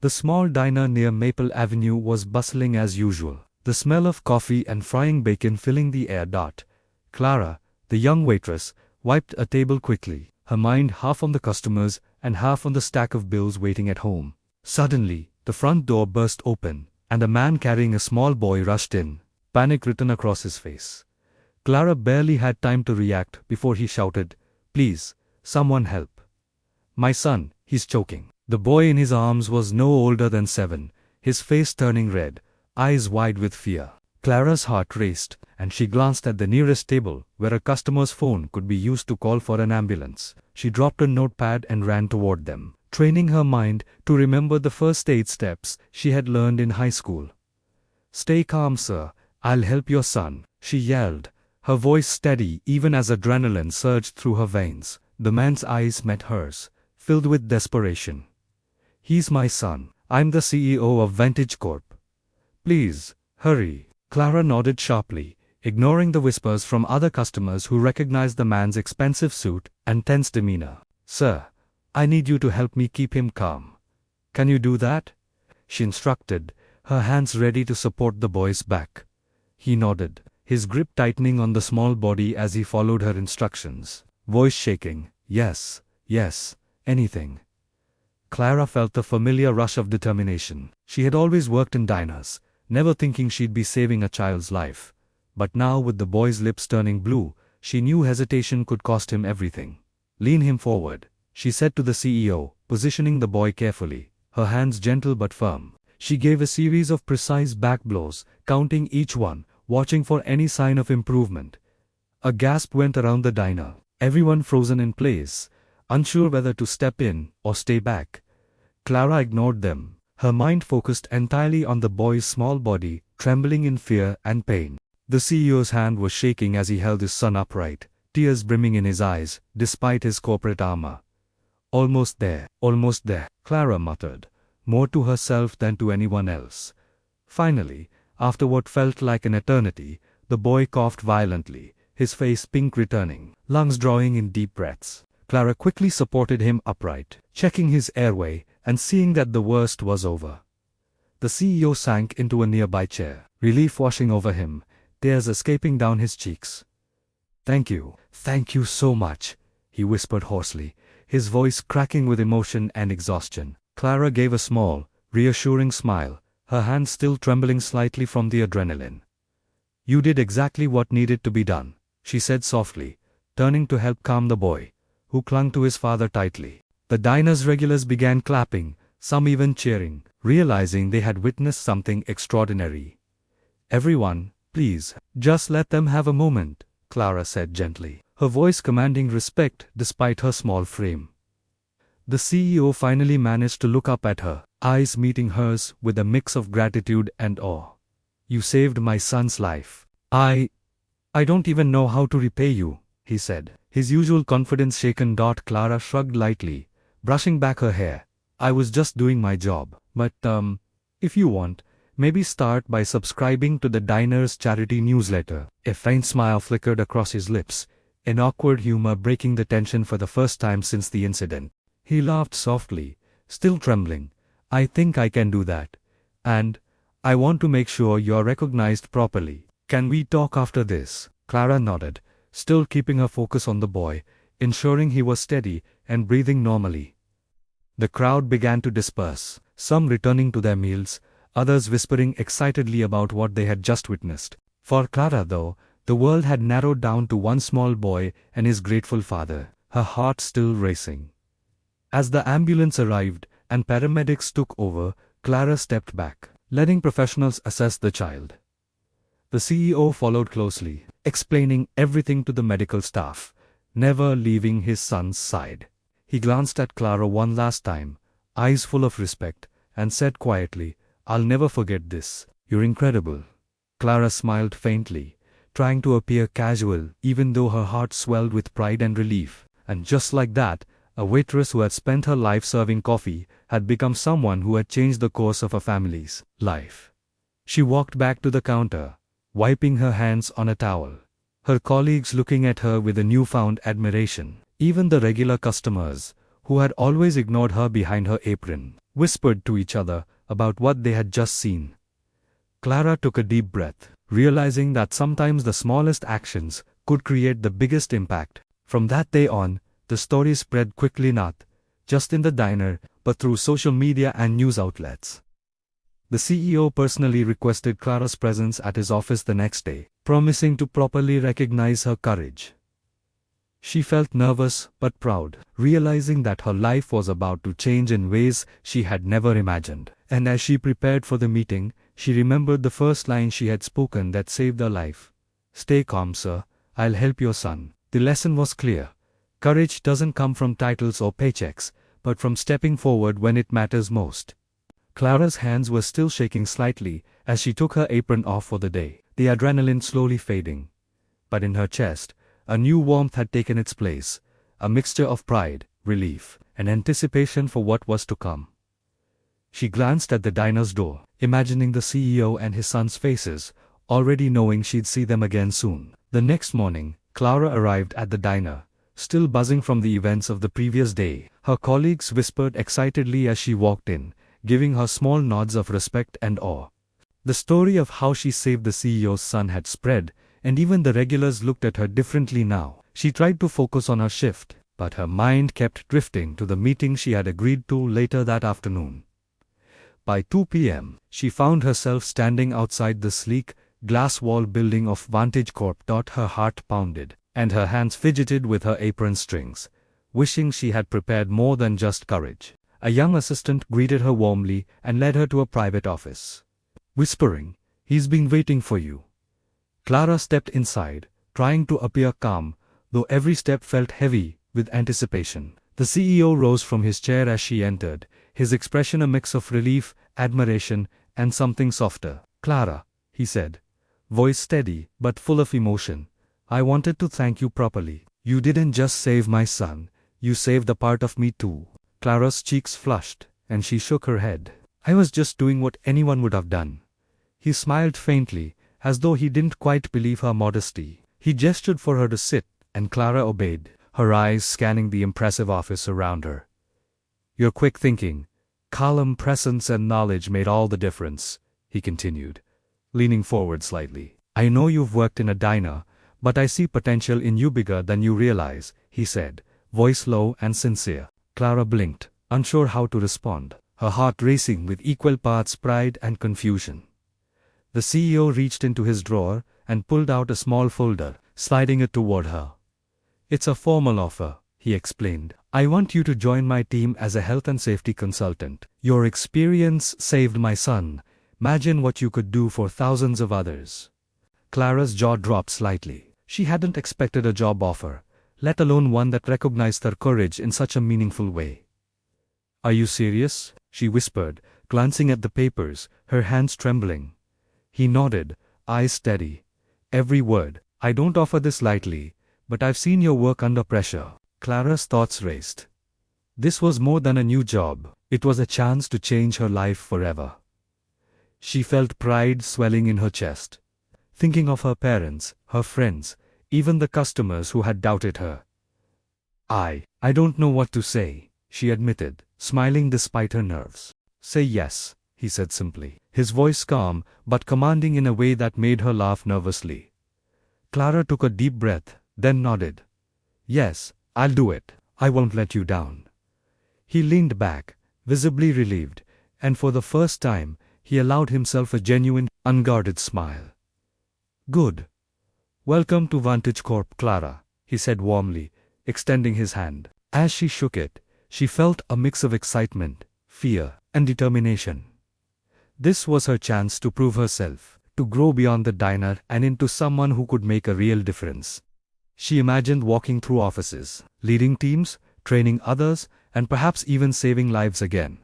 The small diner near Maple Avenue was bustling as usual, the smell of coffee and frying bacon filling the air. Clara, the young waitress, wiped a table quickly, her mind half on the customers and half on the stack of bills waiting at home. Suddenly, the front door burst open, and a man carrying a small boy rushed in, panic written across his face. Clara barely had time to react before he shouted, "Please, someone help. My son, he's choking." The boy in his arms was no older than 7, his face turning red, eyes wide with fear. Clara's heart raced, and she glanced at the nearest table where a customer's phone could be used to call for an ambulance. She dropped a notepad and ran toward them, training her mind to remember the first aid steps she had learned in high school. "Stay calm, sir. I'll help your son," she yelled, her voice steady even as adrenaline surged through her veins. The man's eyes met hers, filled with desperation. "He's my son. I'm the CEO of Vantage Corp. Please, hurry." Clara nodded sharply, ignoring the whispers from other customers who recognized the man's expensive suit and tense demeanor. "Sir, I need you to help me keep him calm. Can you do that?" she instructed, her hands ready to support the boy's back. He nodded, his grip tightening on the small body as he followed her instructions, voice shaking. "Yes, yes, anything." Clara felt the familiar rush of determination. She had always worked in diners, never thinking she'd be saving a child's life. But now, with the boy's lips turning blue, she knew hesitation could cost him everything. "Lean him forward," she said to the CEO, positioning the boy carefully, her hands gentle but firm. She gave a series of precise back blows, counting each one, watching for any sign of improvement. A gasp went around the diner, everyone frozen in place, unsure whether to step in or stay back. Clara ignored them, her mind focused entirely on the boy's small body, trembling in fear and pain. The CEO's hand was shaking as he held his son upright, tears brimming in his eyes, despite his corporate armor. Almost there, Clara muttered, more to herself than to anyone else. Finally, after what felt like an eternity, the boy coughed violently, his face pink returning, lungs drawing in deep breaths. Clara quickly supported him upright, checking his airway and seeing that the worst was over. The CEO sank into a nearby chair, relief washing over him, tears escaping down his cheeks. Thank you so much," he whispered hoarsely, his voice cracking with emotion and exhaustion. Clara gave a small, reassuring smile, her hands still trembling slightly from the adrenaline. "You did exactly what needed to be done," she said softly, turning to help calm the boy, who clung to his father tightly. The diner's regulars began clapping, some even cheering, realizing they had witnessed something extraordinary. "Everyone, please, just let them have a moment," Clara said gently, her voice commanding respect despite her small frame. The CEO finally managed to look up at her, eyes meeting hers with a mix of gratitude and awe. "You saved my son's life. I don't even know how to repay you," he said, his usual confidence shaken. Clara shrugged lightly, brushing back her hair. "I was just doing my job. But, if you want, maybe start by subscribing to the diner's charity newsletter." A faint smile flickered across his lips, an awkward humor breaking the tension for the first time since the incident. He laughed softly, still trembling. "I think I can do that. And I want to make sure you're recognized properly. Can we talk after this?" Clara nodded, still keeping her focus on the boy, ensuring he was steady and breathing normally. The crowd began to disperse, some returning to their meals, others whispering excitedly about what they had just witnessed. For Clara, though, the world had narrowed down to one small boy and his grateful father, her heart still racing. As the ambulance arrived and paramedics took over, Clara stepped back, letting professionals assess the child. The CEO followed closely, explaining everything to the medical staff, never leaving his son's side. He glanced at Clara one last time, eyes full of respect, and said quietly, "I'll never forget this. You're incredible." Clara smiled faintly, trying to appear casual even though her heart swelled with pride and relief. And just like that, a waitress who had spent her life serving coffee had become someone who had changed the course of her family's life. She walked back to the counter, wiping her hands on a towel, her colleagues looking at her with a newfound admiration. Even the regular customers, who had always ignored her behind her apron, whispered to each other about what they had just seen. Clara took a deep breath, realizing that sometimes the smallest actions could create the biggest impact. From that day on, the story spread quickly, not just in the diner, but through social media and news outlets. The CEO personally requested Clara's presence at his office the next day, promising to properly recognize her courage. She felt nervous but proud, realizing that her life was about to change in ways she had never imagined. And as she prepared for the meeting, she remembered the first line she had spoken that saved her life. "Stay calm, sir. I'll help your son." The lesson was clear. Courage doesn't come from titles or paychecks, but from stepping forward when it matters most. Clara's hands were still shaking slightly as she took her apron off for the day, the adrenaline slowly fading. But in her chest, a new warmth had taken its place, a mixture of pride, relief, and anticipation for what was to come. She glanced at the diner's door, imagining the CEO and his son's faces, already knowing she'd see them again soon. The next morning, Clara arrived at the diner, still buzzing from the events of the previous day. Her colleagues whispered excitedly as she walked in, giving her small nods of respect and awe. The story of how she saved the CEO's son had spread, and even the regulars looked at her differently now. She tried to focus on her shift, but her mind kept drifting to the meeting she had agreed to later that afternoon. By 2 p.m., she found herself standing outside the sleek, glass-walled building of Vantage Corp. Her heart pounded, and her hands fidgeted with her apron strings, wishing she had prepared more than just courage. A young assistant greeted her warmly and led her to a private office. Whispering, "He's been waiting for you." Clara stepped inside, trying to appear calm, though every step felt heavy with anticipation. The CEO rose from his chair as she entered, his expression a mix of relief, admiration, and something softer. "Clara," he said, voice steady but full of emotion, "I wanted to thank you properly. You didn't just save my son, you saved a part of me too." Clara's cheeks flushed, and she shook her head. "I was just doing what anyone would have done." He smiled faintly, as though he didn't quite believe her modesty. He gestured for her to sit, and Clara obeyed, her eyes scanning the impressive office around her. "Your quick thinking, calm presence and knowledge made all the difference," he continued, leaning forward slightly. "I know you've worked in a diner, but I see potential in you bigger than you realize," he said, voice low and sincere. Clara blinked, unsure how to respond, her heart racing with equal parts pride and confusion. The CEO reached into his drawer and pulled out a small folder, sliding it toward her. "It's a formal offer," he explained. "I want you to join my team as a health and safety consultant. Your experience saved my son. Imagine what you could do for thousands of others." Clara's jaw dropped slightly. She hadn't expected a job offer, let alone one that recognized her courage in such a meaningful way. "Are you serious?" she whispered, glancing at the papers, her hands trembling. He nodded, eyes steady. "Every word. I don't offer this lightly, but I've seen your work under pressure." Clara's thoughts raced. This was more than a new job. It was a chance to change her life forever. She felt pride swelling in her chest, thinking of her parents, her friends, even the customers who had doubted her. I don't know what to say," she admitted, smiling despite her nerves. "Say yes," he said simply, his voice calm but commanding in a way that made her laugh nervously. Clara took a deep breath, then nodded. "Yes, I'll do it. I won't let you down." He leaned back, visibly relieved, and for the first time, he allowed himself a genuine, unguarded smile. "Good. Welcome to Vantage Corp, Clara," he said warmly, extending his hand. As she shook it, she felt a mix of excitement, fear, and determination. This was her chance to prove herself, to grow beyond the diner and into someone who could make a real difference. She imagined walking through offices, leading teams, training others, and perhaps even saving lives again.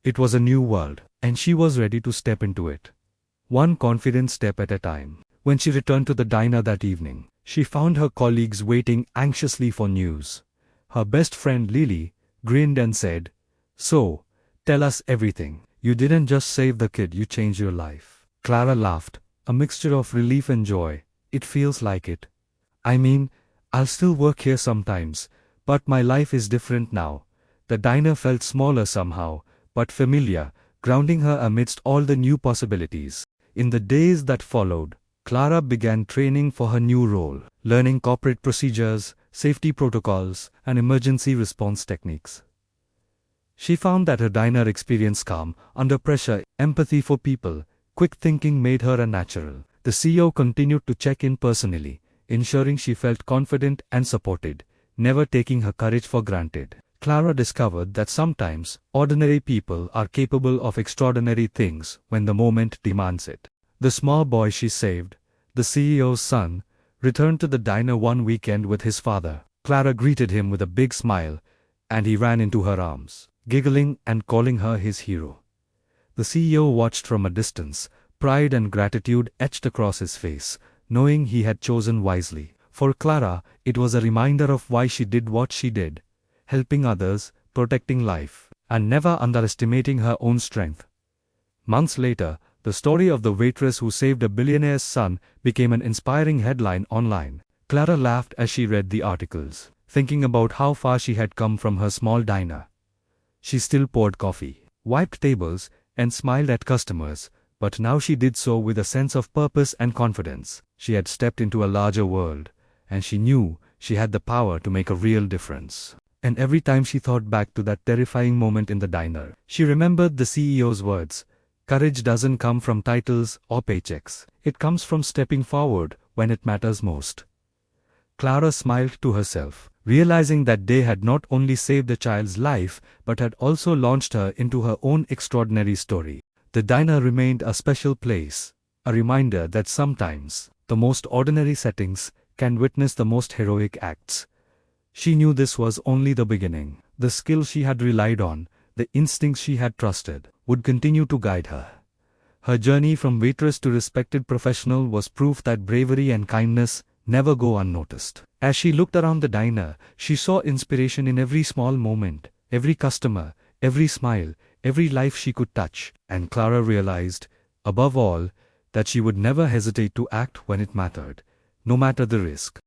It was a new world, and she was ready to step into it, one confident step at a time. When she returned to the diner that evening, she found her colleagues waiting anxiously for news. Her best friend Lily grinned and said, "So, tell us everything. You didn't just save the kid, you changed your life." Clara laughed, a mixture of relief and joy. "It feels like it. I mean, I'll still work here sometimes, but my life is different now. The diner felt smaller somehow, but familiar, grounding her amidst all the new possibilities. In the days that followed, Clara began training for her new role, learning corporate procedures, safety protocols, and emergency response techniques. She found that her diner experienced calm, under pressure, empathy for people, quick thinking made her a natural. The CEO continued to check in personally, ensuring she felt confident and supported, never taking her courage for granted. Clara discovered that sometimes, ordinary people are capable of extraordinary things when the moment demands it. The small boy she saved, the CEO's son, returned to the diner one weekend with his father. Clara greeted him with a big smile, and he ran into her arms, giggling and calling her his hero. The CEO watched from a distance, pride and gratitude etched across his face, knowing he had chosen wisely. For Clara, it was a reminder of why she did what she did, helping others, protecting life, and never underestimating her own strength. Months later, the story of the waitress who saved a billionaire's son became an inspiring headline online. Clara laughed as she read the articles, thinking about how far she had come from her small diner. She still poured coffee, wiped tables, and smiled at customers, but now she did so with a sense of purpose and confidence. She had stepped into a larger world, and she knew she had the power to make a real difference. And every time she thought back to that terrifying moment in the diner, she remembered the CEO's words, "Courage doesn't come from titles or paychecks. It comes from stepping forward when it matters most." Clara smiled to herself, realizing that day had not only saved a child's life, but had also launched her into her own extraordinary story. The diner remained a special place, a reminder that sometimes, the most ordinary settings can witness the most heroic acts. She knew this was only the beginning. The skill she had relied on, the instincts she had trusted, would continue to guide her. Her journey from waitress to respected professional was proof that bravery and kindness never go unnoticed. As she looked around the diner, she saw inspiration in every small moment, every customer, every smile, every life she could touch. And Clara realized, above all, that she would never hesitate to act when it mattered, no matter the risk.